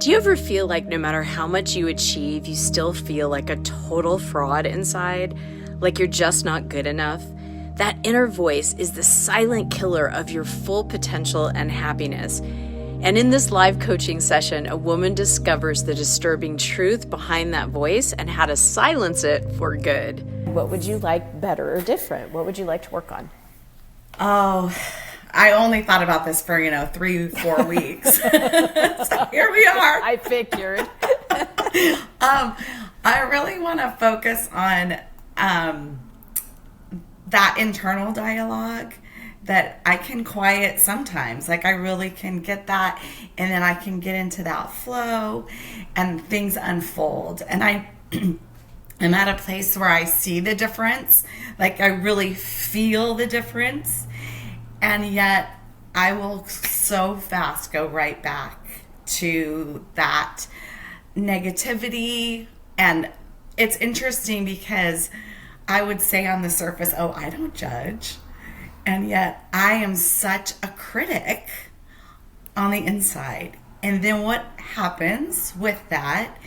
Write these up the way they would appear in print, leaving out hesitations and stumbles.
Do you ever feel like no matter how much you achieve, you still feel like a total fraud inside? Like you're just not good enough? That inner voice is the silent killer of your full potential and happiness. And in this live coaching session, a woman discovers the disturbing truth behind that voice and how to silence it for good. What would you like better or different? What would you like to work on? Oh, I only thought about this for, 3-4 weeks. So here we are. I figured. I really want to focus on that internal dialogue that I can quiet sometimes. Like I really can get that, and then I can get into that flow and things unfold. And I'm at a place where I see the difference. Like I really feel the difference. And yet I will so fast go right back to that negativity. And it's interesting because I would say on the surface, oh, I don't judge. And yet I am such a critic on the inside. And then what happens with that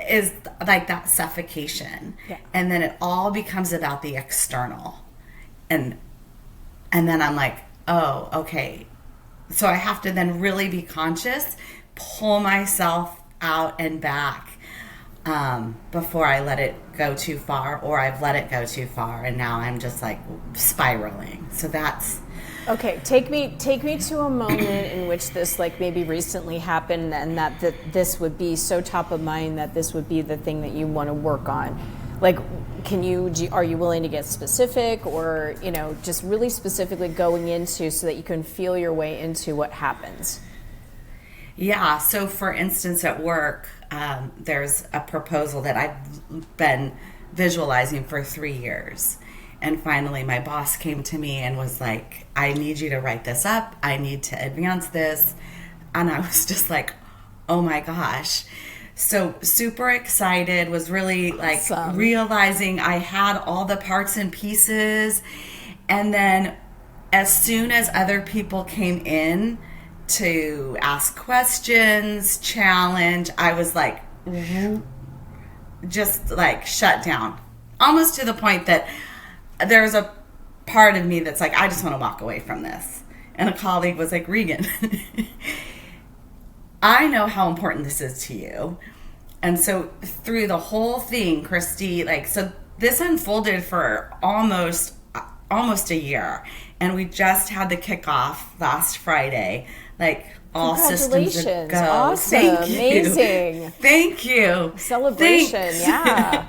is like that suffocation. Yeah. And then it all becomes about the external. And then I'm like, oh, okay. So I have to then really be conscious, pull myself out and back before I let it go too far, or I've let it go too far, and now I'm just like spiraling. So that's... Okay, take me to a moment in which this like maybe recently happened, and that this would be so top of mind that this would be the thing that you want to work on. Like, are you willing to get specific, or, just really specifically going into so that you can feel your way into what happens? Yeah. So for instance, at work, there's a proposal that I've been visualizing for 3 years. And finally my boss came to me and was like, I need you to write this up. I need to advance this. And I was just like, oh my gosh. So super excited, was really like awesome. Realizing I had all the parts and pieces. And then as soon as other people came in to ask questions, challenge, I was like, just like shut down. Almost to the point that there's a part of me that's like, I just want to walk away from this. And a colleague was like, Regan, I know how important this is to you. And so through the whole thing, Christy, so this unfolded for almost a year. And we just had the kickoff last Friday. All systems a go. Awesome. Thank you. Amazing. Thank you. Celebration. Thanks. Yeah.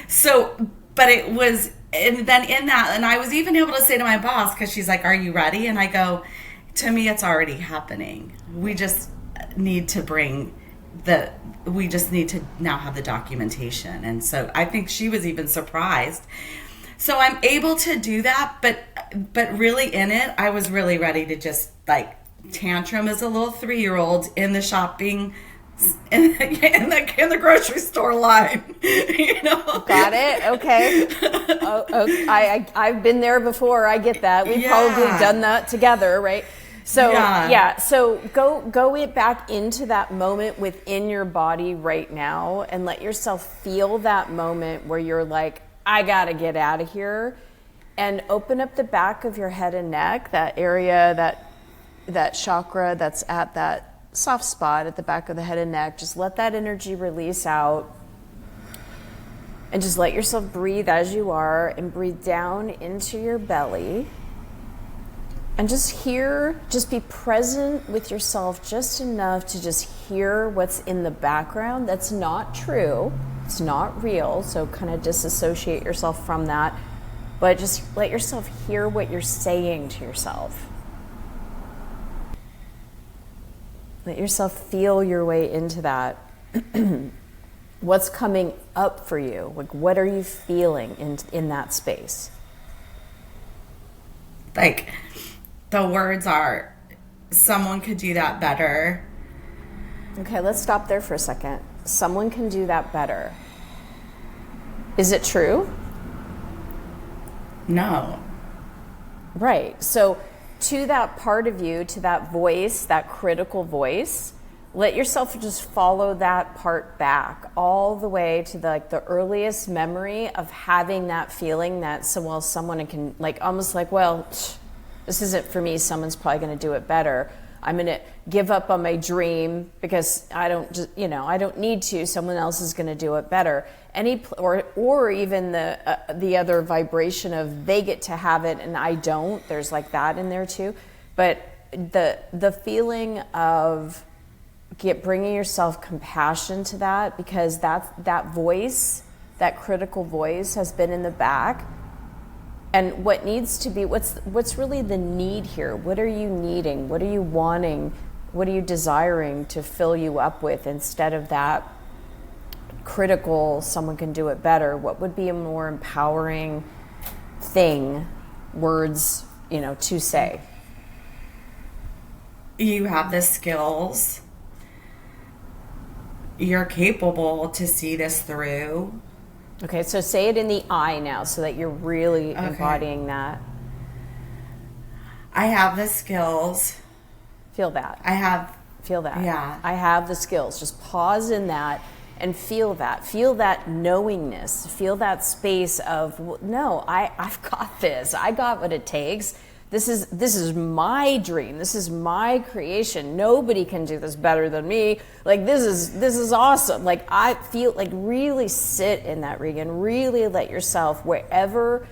So, but it was, and then in that, and I was even able to say to my boss, because she's like, are you ready? And I go, to me, it's already happening. We just need to we just need to now have the documentation. And so I think she was even surprised. So I'm able to do that, but really in it, I was really ready to just tantrum as a little 3-year-old in the shopping, in the grocery store line, Got it. Okay. I've been there before. I get that. We've probably done that together, right? So so go it back into that moment within your body right now, and let yourself feel that moment where you're like, I gotta get out of here, and open up the back of your head and neck, that area, that chakra that's at that soft spot at the back of the head and neck. Just let that energy release out, and just let yourself breathe as you are, and breathe down into your belly. And just be present with yourself just enough to just hear what's in the background. That's not true. It's not real. So kind of disassociate yourself from that. But just let yourself hear what you're saying to yourself. Let yourself feel your way into that. What's coming up for you? What are you feeling in that space? The words are, someone could do that better. Okay, let's stop there for a second. Someone can do that better. Is it true? No. Right. So to that part of you, to that voice, that critical voice, let yourself just follow that part back all the way to the earliest memory of having that feeling that someone can almost this isn't for me, someone's probably going to do it better. I'm going to give up on my dream because I don't need to. Someone else is going to do it better. Or even the other vibration of they get to have it and I don't. There's that in there too. But the feeling of bringing yourself compassion to that, because that voice, that critical voice, has been in the back. And what needs to be, what's really the need here? What are you needing? What are you wanting? What are you desiring to fill you up with instead of that critical, someone can do it better? What would be a more empowering words, to say? You have the skills. You're capable to see this through. Okay, so say it in the I now so that you're really embodying that. I have the skills. Feel that. Feel that. Yeah. I have the skills. Just pause in that and feel that. Feel that knowingness. Feel that space of, no, I've got this. I got what it takes. This is my dream. This is my creation. Nobody can do this better than me. This is awesome. I feel really sit in that, Regan. Really let yourself, wherever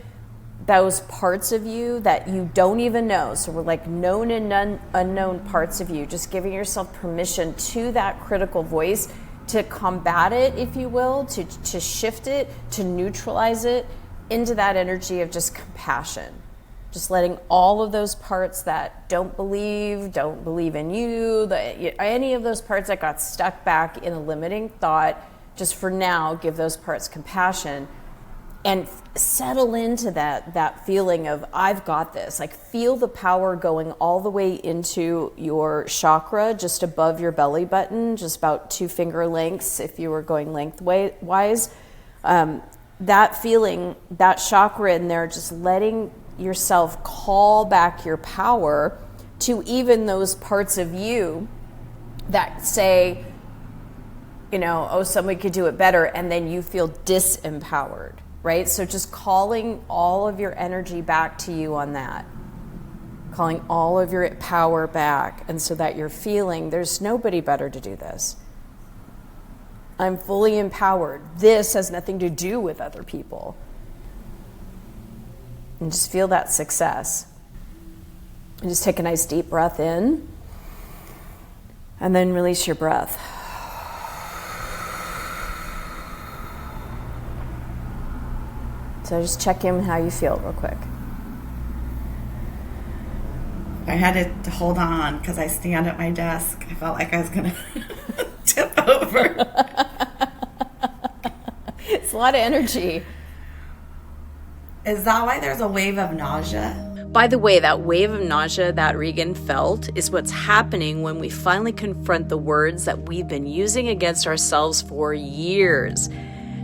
those parts of you that you don't even know. So we're known and unknown parts of you. Just giving yourself permission to that critical voice to combat it, if you will, to shift it, to neutralize it into that energy of just compassion. Just letting all of those parts that don't believe in you, any of those parts that got stuck back in a limiting thought, just for now, give those parts compassion and settle into that feeling of, I've got this. Feel the power going all the way into your chakra, just above your belly button, just about 2 finger lengths if you were going lengthwise. That feeling, that chakra in there, just letting yourself call back your power to even those parts of you that say, somebody could do it better, and then you feel disempowered, right? So just calling all of your energy back to you on that, calling all of your power back, and so that you're feeling there's nobody better to do this. I'm fully empowered. This has nothing to do with other people. And just feel that success. And just take a nice deep breath in. And then release your breath. So just check in with how you feel real quick. I had to hold on because I stand at my desk. I felt like I was going to tip over. It's a lot of energy. Is that why there's a wave of nausea? By the way, that wave of nausea that Regan felt is what's happening when we finally confront the words that we've been using against ourselves for years.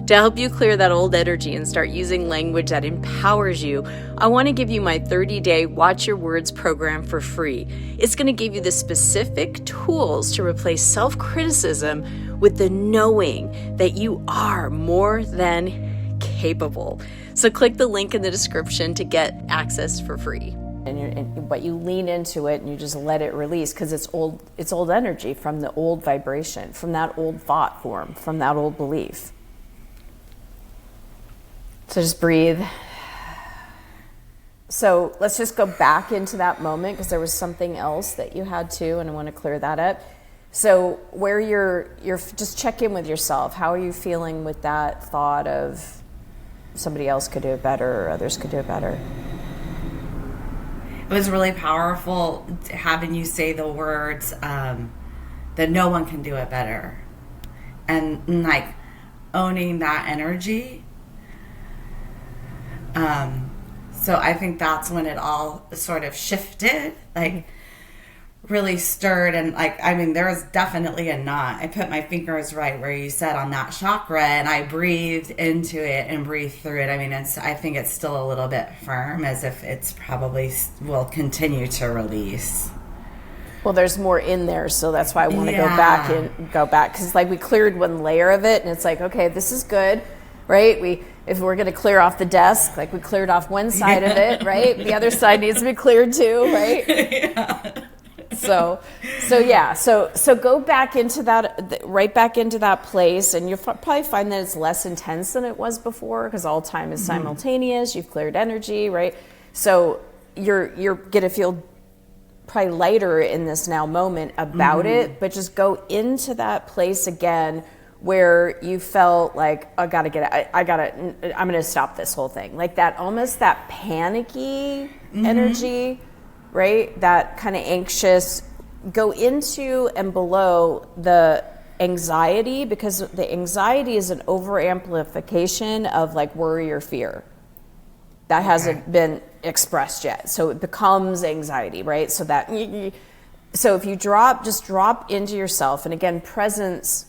To help you clear that old energy and start using language that empowers you, I want to give you my 30-day Watch Your Words program for free. It's going to give you the specific tools to replace self-criticism with the knowing that you are more than capable. So click the link in the description to get access for free. But you lean into it and you just let it release, because it's old energy from the old vibration, from that old thought form, from that old belief. So just breathe. So let's just go back into that moment, because there was something else that you had to, and I want to clear that up. So where you're just check in with yourself. How are you feeling with that thought of somebody else could do it better or others could do it better? It was really powerful having you say the words that no one can do it better, and owning that energy. So I think that's when it all sort of shifted, really stirred, and there was definitely a knot. I put my fingers right where you said on that chakra, and I breathed into it and breathed through it. I think it's still a little bit firm, as if it's probably will continue to release. Well, there's more in there, so that's why I want to go back because like we cleared one layer of it, and it's like, okay, this is good, right? If we're going to clear off the desk, like we cleared off one side of it, right? The other side needs to be cleared too, right? Yeah. So go back into that, right back into that place, and you'll probably find that it's less intense than it was before because all time is simultaneous. You've cleared energy, right? So you're gonna feel probably lighter in this now moment about it, but just go into that place again where you felt like, I'm gonna stop this whole thing. Like that, almost that panicky energy, right? That kind of anxious, go into and below the anxiety, because the anxiety is an over amplification of like worry or fear. That hasn't been expressed yet. So it becomes anxiety, right? So if you just drop into yourself, and again, presence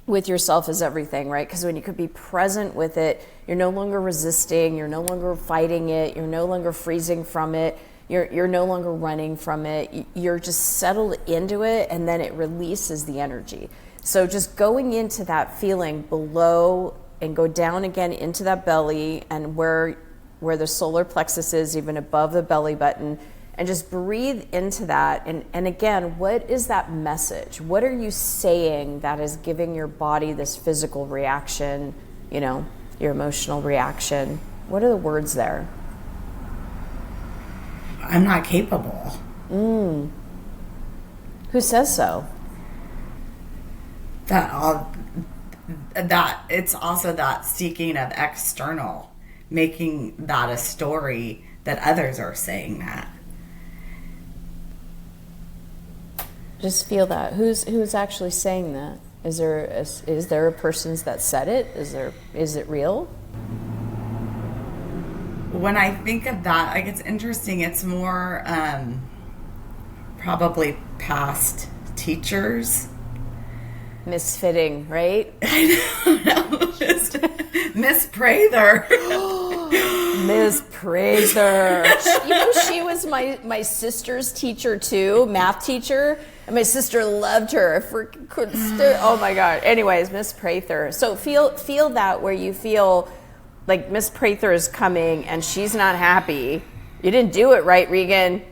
with yourself is everything, right? Because when you could be present with it, you're no longer resisting, you're no longer fighting it, you're no longer freezing from it, you're no longer running from it, you're just settled into it, and then it releases the energy. So just going into that feeling below and go down again into that belly, and where the solar plexus is, even above the belly button, and just breathe into that. And again, what is that message? What are you saying that is giving your body this physical reaction, your emotional reaction? What are the words there? I'm not capable. Who says so? That it's also that seeking of external, making that a story that others are saying that. Just feel that. Who's actually saying that? Is there a person that said it? Is it real? When I think of that, like, it's interesting. It's more probably past teachers. Misfitting, right? I don't know. Miss Prather. Miss Prather. She was my sister's teacher too, math teacher, and my sister loved her. I freaking couldn't oh my God. Anyways, Miss Prather. So feel that, where you feel like Miss Prather is coming and she's not happy. You didn't do it right, Regan.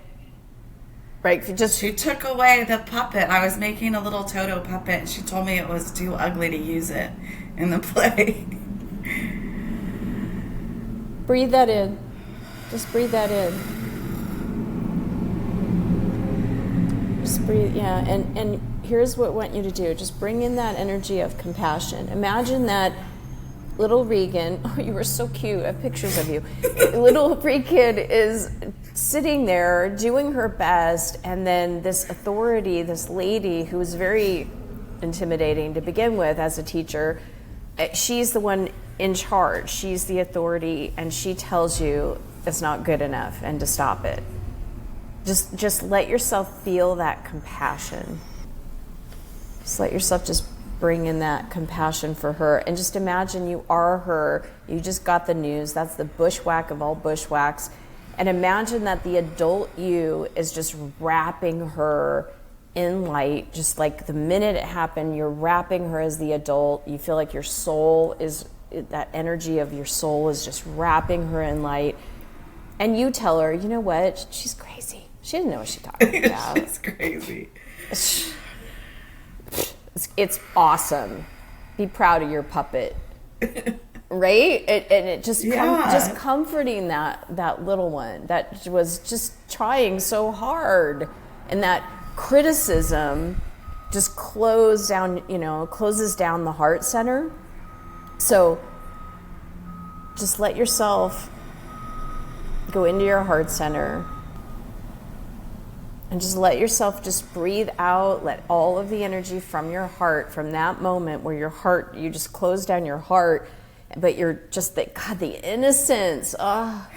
Right? She took away the puppet. I was making a little Toto puppet, and she told me it was too ugly to use it in the play. Breathe that in. Just breathe that in. Just breathe, yeah. And here's what I want you to do. Just bring in that energy of compassion. Imagine that little Regan, oh, you were so cute. I have pictures of you. Little Regan is sitting there doing her best, and then this authority, this lady who is very intimidating to begin with as a teacher, she's the one in charge. She's the authority, and she tells you it's not good enough and to stop it. Just let yourself feel that compassion. Just let yourself just bring in that compassion for her, and just imagine you are her. You just got the news. That's the bushwhack of all bushwhacks. And imagine that the adult you is just wrapping her in light. Just like the minute it happened, you're wrapping her as the adult. You feel like your soul is, that energy of your soul is just wrapping her in light. And you tell her, you know what? She's crazy. She didn't know what she's talking about. She's crazy. It's awesome. Be proud of your puppet. Right? And it just just comforting that little one that was just trying so hard, and that criticism just closes down the heart center. So just let yourself go into your heart center and just let yourself just breathe out. Let all of the energy from your heart, from that moment where your heart, you just close down your heart, but you're just the innocence. Oh.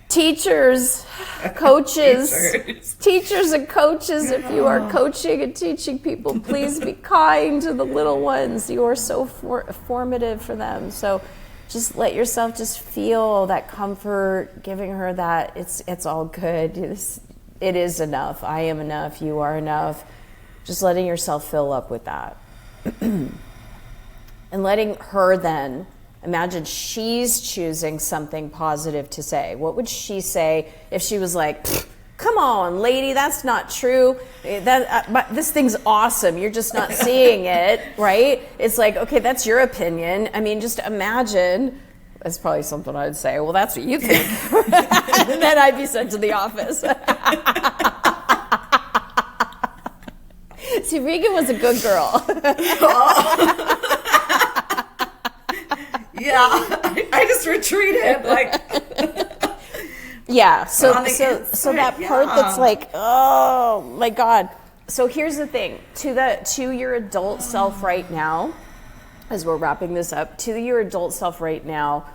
Teachers and coaches, if you are coaching and teaching people, please be kind to the little ones. You are so formative for them. So just let yourself just feel that comfort, giving her that it's all good. It is enough. I am enough. You are enough. Just letting yourself fill up with that. And letting her then, imagine she's choosing something positive to say. What would she say if she was like, come on, lady, that's not true. This thing's awesome. You're just not seeing it, right? It's like, okay, that's your opinion. I mean, just imagine. That's probably something I'd say. Well, that's what you think. And then I'd be sent to the office. See, Regan was a good girl. Yeah, I just retreated. Yeah, so that part that's like, oh my God. So here's the thing, to your adult self right now, as we're wrapping this up, to your adult self right now,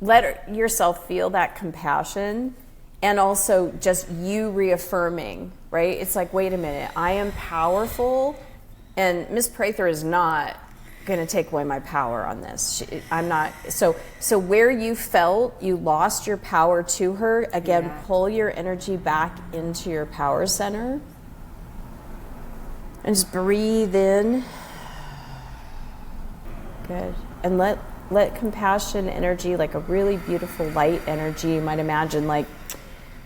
let yourself feel that compassion, and also just you reaffirming, right? It's like, wait a minute, I am powerful, and Miss Prather is not going to take away my power on this. I'm not. So where you felt you lost your power to her, again, pull your energy back into your power center, and just breathe in. Good. And let compassion energy, like a really beautiful light energy, you might imagine like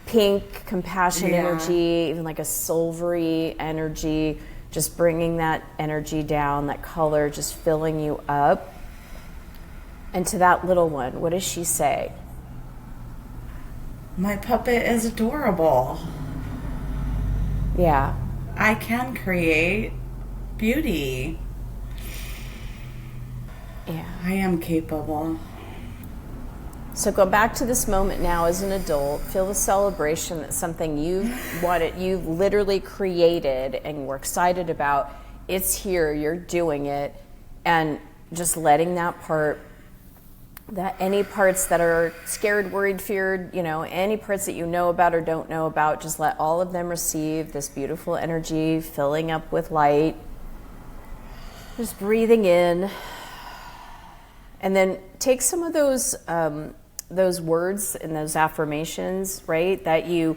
pink compassion energy, even like a silvery energy, just bringing that energy down, that color, just filling you up. And to that little one, what does she say? My puppet is adorable. Yeah. I can create beauty. Yeah. I am capable. So go back to this moment now as an adult. Feel the celebration that something you've literally created and were excited about. It's here, you're doing it. And just letting that part, that any parts that are scared, worried, feared, any parts that you know about or don't know about, just let all of them receive this beautiful energy, filling up with light. Just breathing in. And then take some of those words and those affirmations, right, that you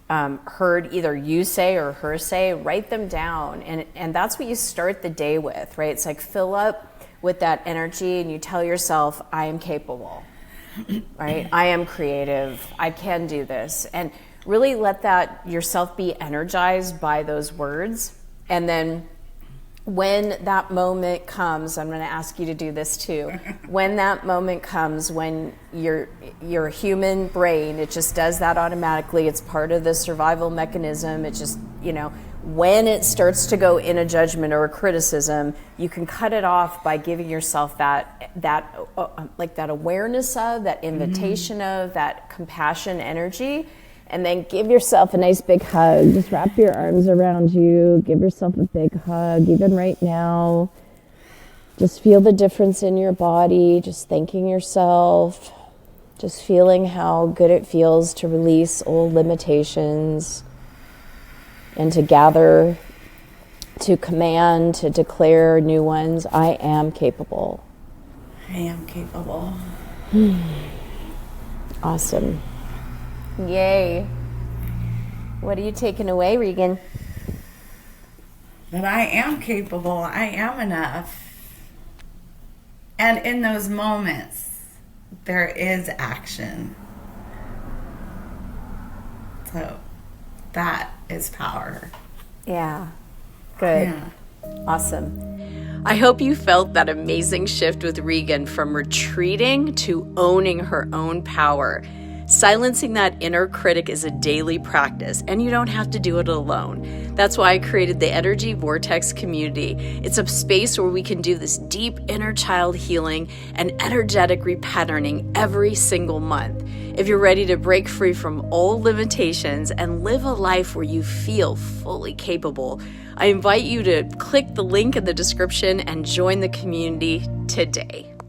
heard either you say or her say, write them down. And that's what you start the day with, right? It's like fill up with that energy and you tell yourself, I am capable, right? I am creative. I can do this. And really let that yourself be energized by those words. And then when that moment comes, I'm going to ask you to do this too. When that moment comes, when your human brain, it just does that automatically. It's part of the survival mechanism. It just, when it starts to go in a judgment or a criticism, you can cut it off by giving yourself that awareness of, that invitation of, that compassion energy. And then give yourself a nice big hug. Just wrap your arms around you. Give yourself a big hug, even right now. Just feel the difference in your body. Just thanking yourself. Just feeling how good it feels to release old limitations and to gather, to command, to declare new ones. I am capable. I am capable. Awesome. Yay. What are you taking away, Regan? That I am capable. I am enough. And in those moments, there is action. So that is power. Yeah. Good. Yeah. Awesome. I hope you felt that amazing shift with Regan from retreating to owning her own power. Silencing that inner critic is a daily practice, and you don't have to do it alone. That's why I created the Energy Vortex community. It's a space where we can do this deep inner child healing and energetic repatterning every single month. If you're ready to break free from old limitations and live a life where you feel fully capable, I invite you to click the link in the description and join the community today.